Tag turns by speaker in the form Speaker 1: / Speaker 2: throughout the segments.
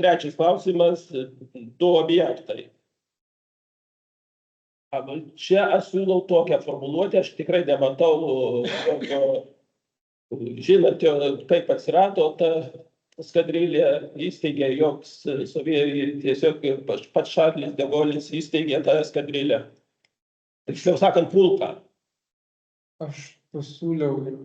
Speaker 1: Trečias klausimas, 2 objektai. Čia aš siūlau tokią formuluotę, aš tikrai nematau, žinot, kaip atsirado ta eskadrilė, įsteigė joks tiesiog pats Šarlis de Golis įsteigė tą eskadrilę. Tiksliau sakant, pulką.
Speaker 2: Aš pasiūliau ir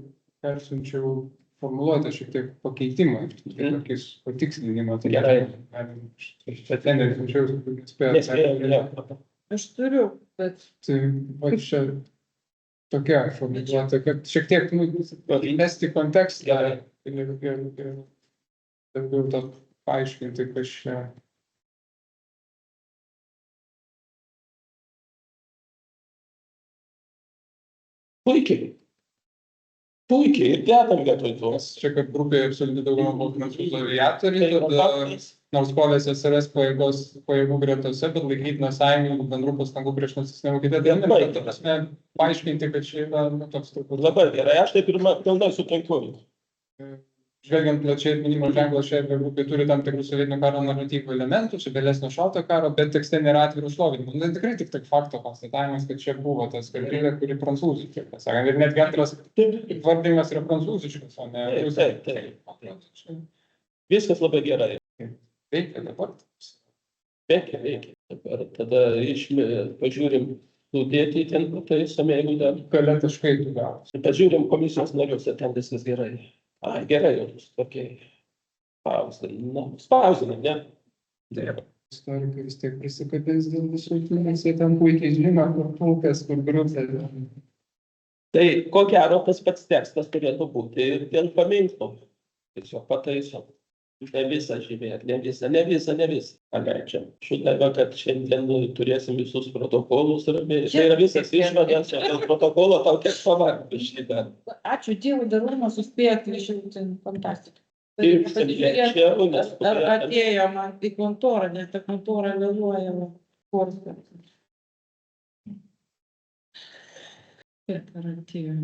Speaker 2: persiunčiau formuluotę šiek tiek pakeitimą, tokiais patikslinimą.
Speaker 1: Gerai.
Speaker 2: Bet ten siunčiau, nespėjau.
Speaker 3: Aš turiu, bet
Speaker 2: Tai va čia tokia formuluotė, kad šiek tiek įmesti kontekstą ir daugiau to paaiškinti, kas čia.
Speaker 1: Puikiai. Puikiai, ir dedam vietoj to.
Speaker 2: Čia, kad grupėje absoliuti dauguma buvo prancūzų aviatoriai,
Speaker 1: Tai
Speaker 2: tada
Speaker 1: faktas.
Speaker 2: nors kovėsi SRS pajėgų gretose, bet laikytina sąjungų bendrų pastangų prieš nacistinę Vokietiją.
Speaker 1: Labai.
Speaker 2: Ta prasme, paaiškinti, kad čia yra toks turbūt.
Speaker 1: Labai gerai, aš taip ir pilnai sutinku.
Speaker 2: Žvelgiant plačiai, atminimo ženklas šiai grupė turi tam tikrų sovietinio karo naratyvų elementų, čia vėlesnio šalto karo, bet tekste nėra atvirų šlovinimų. Tai tikrai tik fakto konstatavimas, kad čia buvo tas eskadrilė, kuri prancūziška, sakant, ir netgi antras vardimas yra prancūziškas, o ne
Speaker 1: Taip. Viskas labai gerai.
Speaker 2: Veikia dabar.
Speaker 1: Veikia. Dabar tada pažiūrim, sudėti ten pataisome, jeigu dar.
Speaker 2: Gale taškai tu gavus.
Speaker 1: Pažiūrim komisijos narius, ar ten viskas gerai. Gerai, tokiai. Spausinam, ne? Taip.
Speaker 2: Istorikai vis tiek prisikabins dėl visų tų, nes jie ten puikiai žino, kur pulkas, kur grupė.
Speaker 1: Tai ko gero tas pats tekstas turėtų būti ir dėl paminklų. Tiesiog pataisom. Ne visą žymėt, ne visą. Paleidžiam. Šitą, kad šiandien turėsim visus protokolus ramiai. Tai yra visas išvadas, dėl protokolo tau kiek pavargti šitą.
Speaker 3: ačiū Dievui, dar Rūma suspėjo atvežti fantastiką.
Speaker 1: Ir čia,
Speaker 3: Ar atėjo man į kontorą, nes ta kontora vėluoja Kurske. Ir ar atėjo.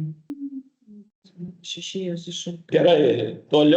Speaker 3: Šešėjus iš.
Speaker 1: Gerai, toliau.